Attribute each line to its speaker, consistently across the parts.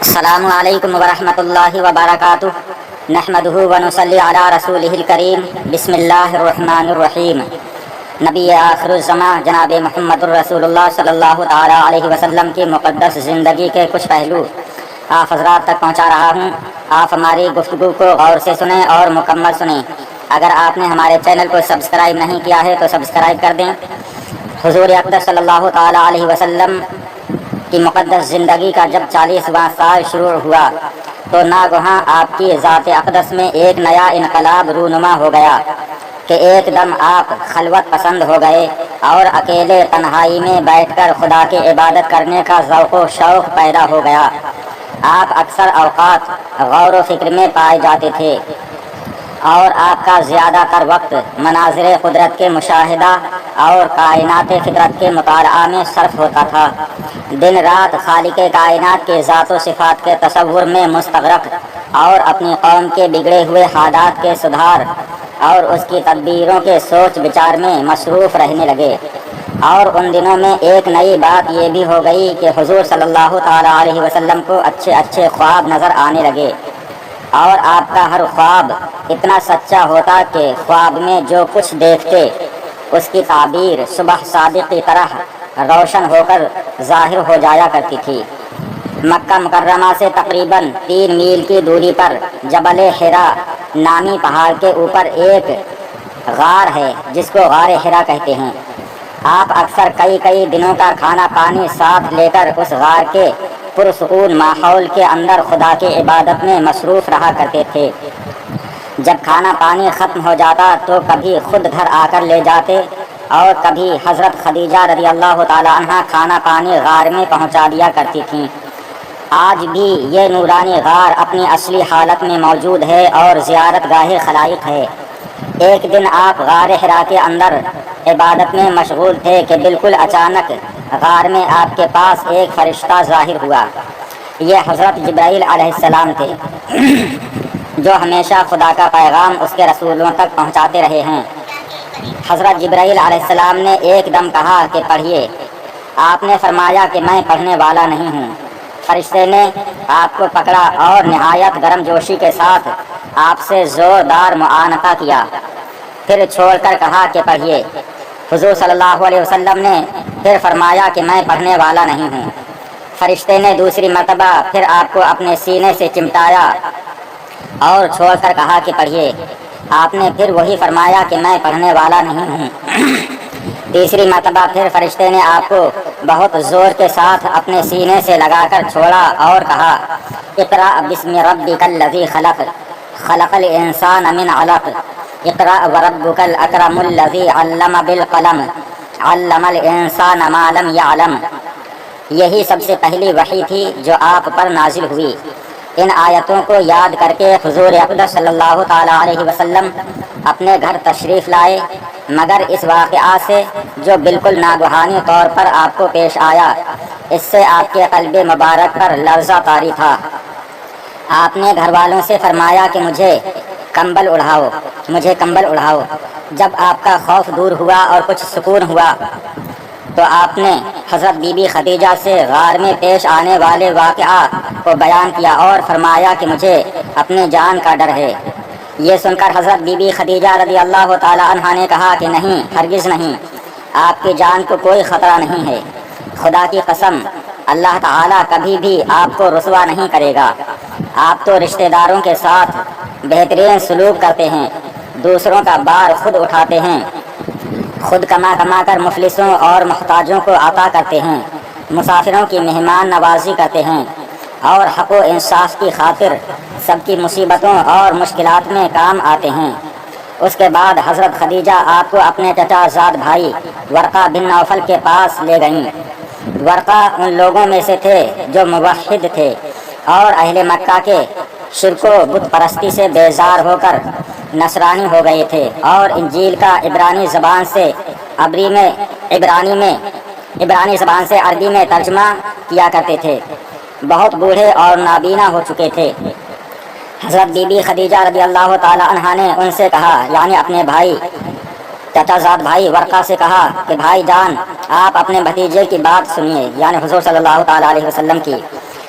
Speaker 1: السلام علیکم ورحمۃ اللہ وبرکاتہ نحمدہ ونصلی علی رسولہ الکریم بسم اللہ الرحمن الرحیم۔ نبی آخر الزمان جناب محمد الرسول اللہ صلی اللہ تعالیٰ علیہ وسلم کی مقدس زندگی کے کچھ پہلو آپ حضرات تک پہنچا رہا ہوں۔ آپ ہماری گفتگو کو غور سے سنیں اور مکمل سنیں۔ اگر آپ نے ہمارے چینل کو سبسکرائب نہیں کیا ہے تو سبسکرائب کر دیں۔ حضور اقدس صلی اللہ تعالیٰ علیہ وسلم کی مقدس زندگی کا جب 40واں سال شروع ہوا تو ناگہاں آپ کی ذات اقدس میں ایک نیا انقلاب رونما ہو گیا کہ ایک دم آپ خلوت پسند ہو گئے اور اکیلے تنہائی میں بیٹھ کر خدا کی عبادت کرنے کا ذوق و شوق پیدا ہو گیا۔ آپ اکثر اوقات غور و فکر میں پائے جاتے تھے اور آپ کا زیادہ تر وقت مناظر قدرت کے مشاہدہ اور کائنات فطرت کے مطالعہ میں صرف ہوتا تھا۔ دن رات خالق کائنات کے ذات و صفات کے تصور میں مستغرق اور اپنی قوم کے بگڑے ہوئے حالات کے سدھار اور اس کی تدبیروں کے سوچ بچار میں مصروف رہنے لگے۔ اور ان دنوں میں ایک نئی بات یہ بھی ہو گئی کہ حضور صلی اللہ تعالیٰ علیہ وسلم کو اچھے اچھے خواب نظر آنے لگے اور آپ کا ہر خواب اتنا سچا ہوتا کہ خواب میں جو کچھ دیکھتے اس کی تعبیر صبح صادق کی طرح روشن ہو کر ظاہر ہو جایا کرتی تھی۔ مکہ مکرمہ سے تقریباً 3 میل کی دوری پر جبل حرا نامی پہاڑ کے اوپر ایک غار ہے جس کو غار حرا کہتے ہیں۔ آپ اکثر کئی دنوں کا کھانا پانی ساتھ لے کر اس غار کے پرسکون ماحول کے اندر خدا کی عبادت میں مصروف رہا کرتے تھے۔ جب کھانا پانی ختم ہو جاتا تو کبھی خود گھر آ کر لے جاتے اور کبھی حضرت خدیجہ رضی اللہ تعالی عنہ کھانا پانی غار میں پہنچا دیا کرتی تھیں۔ آج بھی یہ نورانی غار اپنی اصلی حالت میں موجود ہے اور زیارت گاہ خلائق ہے۔ ایک دن آپ غار حرا کے اندر عبادت میں مشغول تھے کہ بالکل اچانک غار میں آپ کے پاس ایک فرشتہ ظاہر ہوا۔ یہ حضرت جبرائیل علیہ السلام تھے جو ہمیشہ خدا کا پیغام اس کے رسولوں تک پہنچاتے رہے ہیں۔ حضرت جبرائیل علیہ السلام نے ایک دم کہا کہ پڑھیے۔ آپ نے فرمایا کہ میں پڑھنے والا نہیں ہوں۔ فرشتے نے آپ کو پکڑا اور نہایت گرم جوشی کے ساتھ آپ سے زوردار معانقہ کیا، پھر چھوڑ کر کہا کہ پڑھیے۔ حضور صلی اللہ علیہ وسلم نے پھر فرمایا کہ میں پڑھنے والا نہیں ہوں۔ فرشتے نے دوسری مرتبہ پھر آپ کو اپنے سینے سے چمٹایا اور چھوڑ کر کہا کہ پڑھیے۔ آپ نے پھر وہی فرمایا کہ میں پڑھنے والا نہیں ہوں۔ تیسری مرتبہ پھر فرشتے نے آپ کو بہت زور کے ساتھ اپنے سینے سے لگا کر چھوڑا اور کہا اقرأ بسم ربک الذی خلق خلق الانسان من علق اقرأ وربک الاکرم الذی علم بالقلم علم الانسان ما لم یعلم۔ یہی سب سے پہلی وحی تھی جو آپ پر نازل ہوئی۔ ان آیتوں کو یاد کر کے حضور اقدس صلی اللہ تعالیٰ علیہ وسلم اپنے گھر تشریف لائے، مگر اس واقعہ سے جو بالکل ناگہانی طور پر آپ کو پیش آیا اس سے آپ کے قلب مبارک پر لرزہ طاری تھا۔ آپ نے گھر والوں سے فرمایا کہ مجھے کمبل اڑھاؤ۔ جب آپ کا خوف دور ہوا اور کچھ سکون ہوا تو آپ نے حضرت بی بی خدیجہ سے غار میں پیش آنے والے واقعہ کو بیان کیا اور فرمایا کہ مجھے اپنی جان کا ڈر ہے۔ یہ سن کر حضرت بی بی خدیجہ رضی اللہ تعالی عنہا نے کہا کہ نہیں، ہرگز نہیں، آپ کی جان کو کوئی خطرہ نہیں ہے۔ خدا کی قسم، اللہ تعالی کبھی بھی آپ کو رسوا نہیں کرے گا۔ آپ تو رشتہ داروں کے ساتھ بہترین سلوک کرتے ہیں، دوسروں کا بار خود اٹھاتے ہیں، خود کما کر مفلسوں اور محتاجوں کو عطا کرتے ہیں، مسافروں کی مہمان نوازی کرتے ہیں اور حق و انصاف کی خاطر سب کی مصیبتوں اور مشکلات میں کام آتے ہیں۔ اس کے بعد حضرت خدیجہ آپ کو اپنے چچا زاد بھائی ورقہ بن نوفل کے پاس لے گئیں۔ ورقہ ان لوگوں میں سے تھے جو موحد تھے اور اہل مکہ کے شرک و بت پرستی سے بیزار ہو کر نصرانی ہو گئے تھے اور انجیل کا عبرانی زبان سے عربی میں ترجمہ کیا کرتے تھے۔ بہت بوڑھے اور نابینا ہو چکے تھے۔ حضرت بی بی خدیجہ رضی اللہ تعالی عنہا نے ان سے کہا، یعنی اپنے بھائی چچا زاد بھائی ورقہ سے کہا کہ بھائی جان، آپ اپنے بھتیجے کی بات سنیے، یعنی حضور صلی اللہ تعالی علیہ وسلم کی۔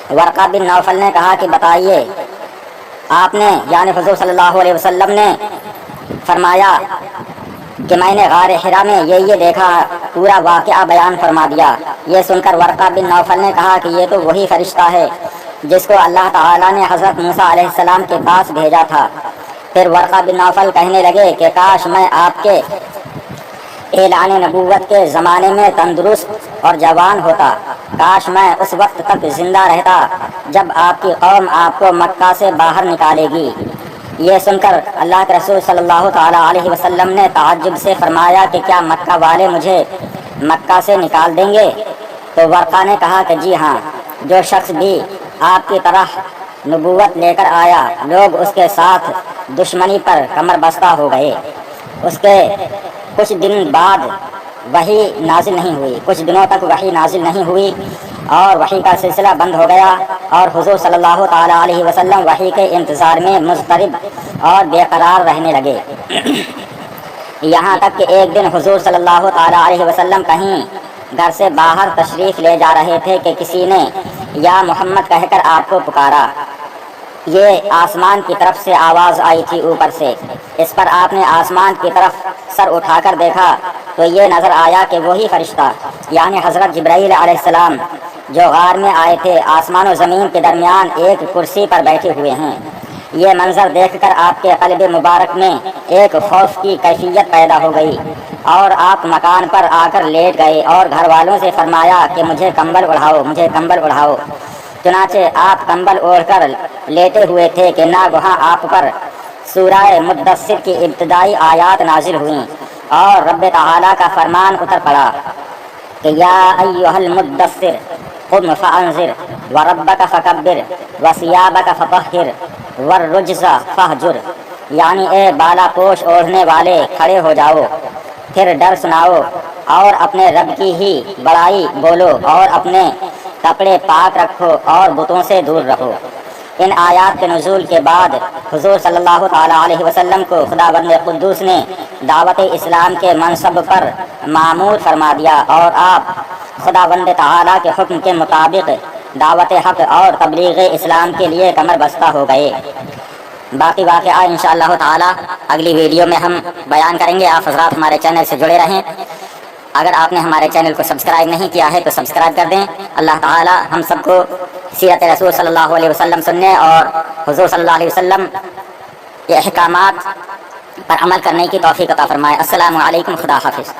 Speaker 1: ورقہ بن نوفل نے کہا کہ بتائیے، آپ نے یعنی حضور صلی اللہ علیہ وسلم نے فرمایا کہ میں نے غار حرا میں یہ دیکھا، پورا واقعہ بیان فرما دیا۔ یہ سن کر ورقہ بن نوفل نے کہا کہ یہ تو وہی فرشتہ ہے جس کو اللہ تعالیٰ نے حضرت موسیٰ علیہ السلام کے پاس بھیجا تھا۔ پھر ورقہ بن نوفل کہنے لگے کہ کاش میں آپ کے اعلان نبوت کے زمانے میں تندرست اور جوان ہوتا، کاش میں اس وقت تک زندہ رہتا جب آپ کی قوم آپ کو مکہ سے باہر نکالے گی۔ یہ سن کر اللہ کے رسول صلی اللہ تعالیٰ علیہ وسلم نے تعجب سے فرمایا کہ کیا مکہ والے مجھے مکہ سے نکال دیں گے؟ تو ورقہ نے کہا کہ جی ہاں، جو شخص بھی آپ کی طرح نبوت لے کر آیا، لوگ اس کے ساتھ دشمنی پر کمر بستہ ہو گئے۔ اس کے کچھ دن بعد وحی نازل نہیں ہوئی، کچھ دنوں تک وحی نازل نہیں ہوئی اور وحی کا سلسلہ بند ہو گیا، اور حضور صلی اللہ تعالیٰ علیہ وسلم وحی کے انتظار میں مضطرب اور بے قرار رہنے لگے۔ یہاں تک کہ ایک دن حضور صلی اللہ تعالیٰ علیہ وسلم کہیں گھر سے باہر تشریف لے جا رہے تھے کہ کسی نے یا محمد کہہ کر آپ کو پکارا۔ یہ آسمان کی طرف سے آواز آئی تھی اوپر سے۔ اس پر آپ نے آسمان کی طرف سر اٹھا کر دیکھا تو یہ نظر آیا کہ وہی فرشتہ یعنی حضرت جبرائیل علیہ السلام جو غار میں آئے تھے، آسمان و زمین کے درمیان ایک کرسی پر بیٹھے ہوئے ہیں۔ یہ منظر دیکھ کر آپ کے قلب مبارک میں ایک خوف کی کیفیت پیدا ہو گئی اور آپ مکان پر آ کر لیٹ گئے اور گھر والوں سے فرمایا کہ مجھے کمبل اڑھاؤ، مجھے کمبل اڑھاؤ۔ چنانچہ آپ کمبل اوڑھ کر لیٹے ہوئے تھے کہ ناگہاں آپ پر سورہ مدثر کی ابتدائی آیات نازل ہوئیں اور رب تعالیٰ کا فرمان اتر پڑا کہ یا ایھا المدثر قم فانذر وربک فکبر وثیابک فطہر والرجز فہجر، یعنی اے بالا پوش اوڑھنے والے کھڑے ہو جاؤ، پھر ڈر سناؤ اور اپنے رب کی ہی بڑائی بولو اور اپنے کپڑے پاک رکھو اور بتوں سے دور رہو۔ ان آیات کے نزول کے بعد حضور صلی اللہ تعالیٰ علیہ وسلم کو خداوند قدوس نے دعوت اسلام کے منصب پر معمور فرما دیا اور آپ خداوند تعالیٰ کے حکم کے مطابق دعوت حق اور تبلیغ اسلام کے لیے کمر بستہ ہو گئے۔ باقی واقعہ انشاءاللہ تعالیٰ اگلی ویڈیو میں ہم بیان کریں گے۔ آپ حضرات ہمارے چینل سے جڑے رہیں۔ اگر آپ نے ہمارے چینل کو سبسکرائب نہیں کیا ہے تو سبسکرائب کر دیں۔ اللہ تعالیٰ ہم سب کو سیرت رسول صلی اللہ علیہ وسلم سننے اور حضور صلی اللہ علیہ وسلم کے احکامات پر عمل کرنے کی توفیق عطا فرمائے۔ السلام علیکم، خدا حافظ۔